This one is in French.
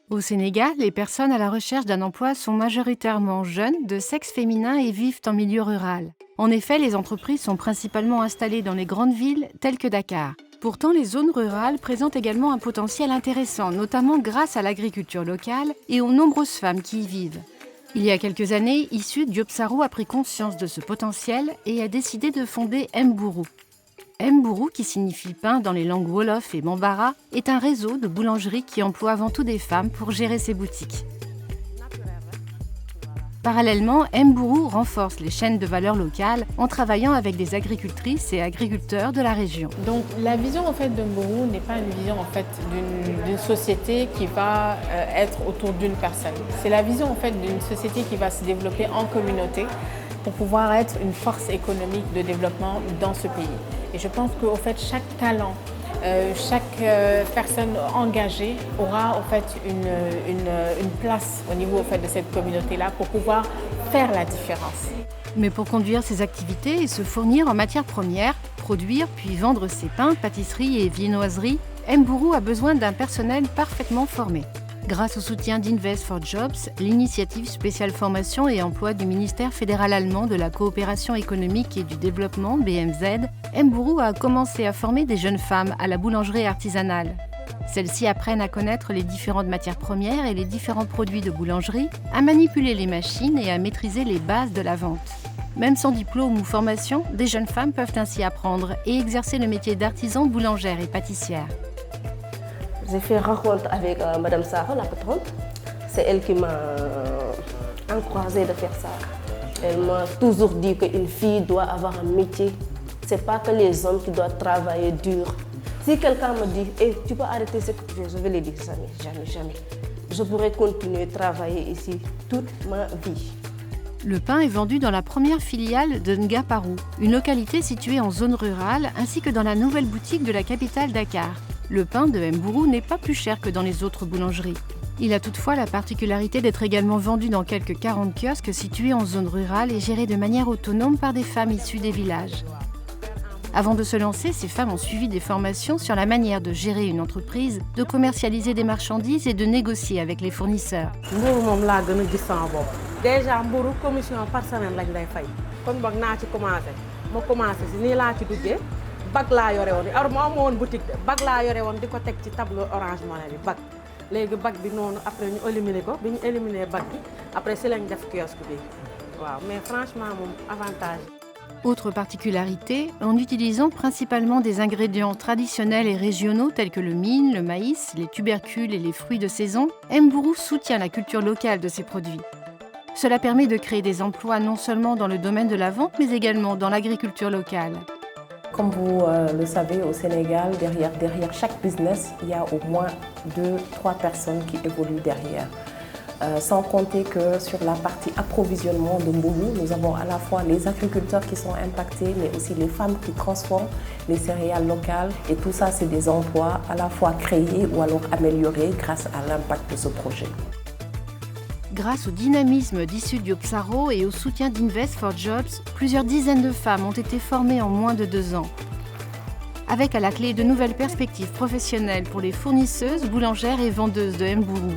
Au Sénégal, les personnes à la recherche d'un emploi sont majoritairement jeunes, de sexe féminin et vivent en milieu rural. En effet, les entreprises sont principalement installées dans les grandes villes telles que Dakar. Pourtant, les zones rurales présentent également un potentiel intéressant, notamment grâce à l'agriculture locale et aux nombreuses femmes qui y vivent. Il y a quelques années, Issu Diop-Saro a pris conscience de ce potentiel et a décidé de fonder Mbourou. Mbourou, qui signifie pain dans les langues wolof et bambara, est un réseau de boulangeries qui emploie avant tout des femmes pour gérer ses boutiques. Parallèlement, Mbourou renforce les chaînes de valeur locales en travaillant avec des agricultrices et agriculteurs de la région. Donc la vision en fait de Mbourou n'est pas une vision en fait d'une société qui va être autour d'une personne. C'est la vision en fait d'une société qui va se développer en communauté pour pouvoir être une force économique de développement dans ce pays. Et je pense qu'au fait chaque talent, chaque personne engagée aura en fait une place au niveau en fait, de cette communauté-là pour pouvoir faire la différence. Mais pour conduire ces activités et se fournir en matières premières, produire puis vendre ses pains, pâtisseries et viennoiseries, Mbourou a besoin d'un personnel parfaitement formé. Grâce au soutien d'Invest for Jobs, l'initiative spéciale formation et emploi du ministère fédéral allemand de la coopération économique et du développement, BMZ, Mbourou a commencé à former des jeunes femmes à la boulangerie artisanale. Celles-ci apprennent à connaître les différentes matières premières et les différents produits de boulangerie, à manipuler les machines et à maîtriser les bases de la vente. Même sans diplôme ou formation, des jeunes femmes peuvent ainsi apprendre et exercer le métier d'artisan boulangère et pâtissière. J'ai fait rencontre avec Madame Sarah, la patronne. C'est elle qui m'a encouragée de faire ça. Elle m'a toujours dit qu'une fille doit avoir un métier. Ce n'est pas que les hommes qui doivent travailler dur. Si quelqu'un me dit hey, tu peux arrêter ce que tu fais, je vais lui dire jamais, jamais, jamais. Je pourrais continuer à travailler ici toute ma vie. Le pain est vendu dans la première filiale de Ngaparou, une localité située en zone rurale, ainsi que dans la nouvelle boutique de la capitale Dakar. Le pain de Mbourou n'est pas plus cher que dans les autres boulangeries. Il a toutefois la particularité d'être également vendu dans quelques 40 kiosques situés en zone rurale et gérés de manière autonome par des femmes issues des villages. Avant de se lancer, ces femmes ont suivi des formations sur la manière de gérer une entreprise, de commercialiser des marchandises et de négocier avec les fournisseurs. Déjà Mbourou commission par semaine lañ lay fay kon boog naa ci commencé ma commencé si nii laa ci duggee bag laa yore woon alors moo amoon boutique de bag laa yore woon di ko teg ci tableau Orange Money bi bag léegi bag bi noonu après ñu éliminer ko bi ñu éliminer bag bi après si lañ def kiosque bi waaw mais franchement moom avantage. Autre particularité, en utilisant principalement des ingrédients traditionnels et régionaux tels que le mil, le maïs, les tubercules et les fruits de saison, Mbourou soutient la culture locale de ses produits. Cela permet de créer des emplois non seulement dans le domaine de la vente, mais également dans l'agriculture locale. Comme vous le savez, au Sénégal, derrière chaque business, il y a au moins 2-3 personnes qui évoluent derrière. Sans compter que sur la partie approvisionnement de Mbourou, nous avons à la fois les agriculteurs qui sont impactés, mais aussi les femmes qui transforment les céréales locales. Et tout ça, c'est des emplois à la fois créés ou alors améliorés grâce à l'impact de ce projet. Grâce au dynamisme d'Issu Diop-Saro et au soutien d'Invest for Jobs, plusieurs dizaines de femmes ont été formées en moins de 2 ans. Avec à la clé de nouvelles perspectives professionnelles pour les fournisseuses, boulangères et vendeuses de Mbourou.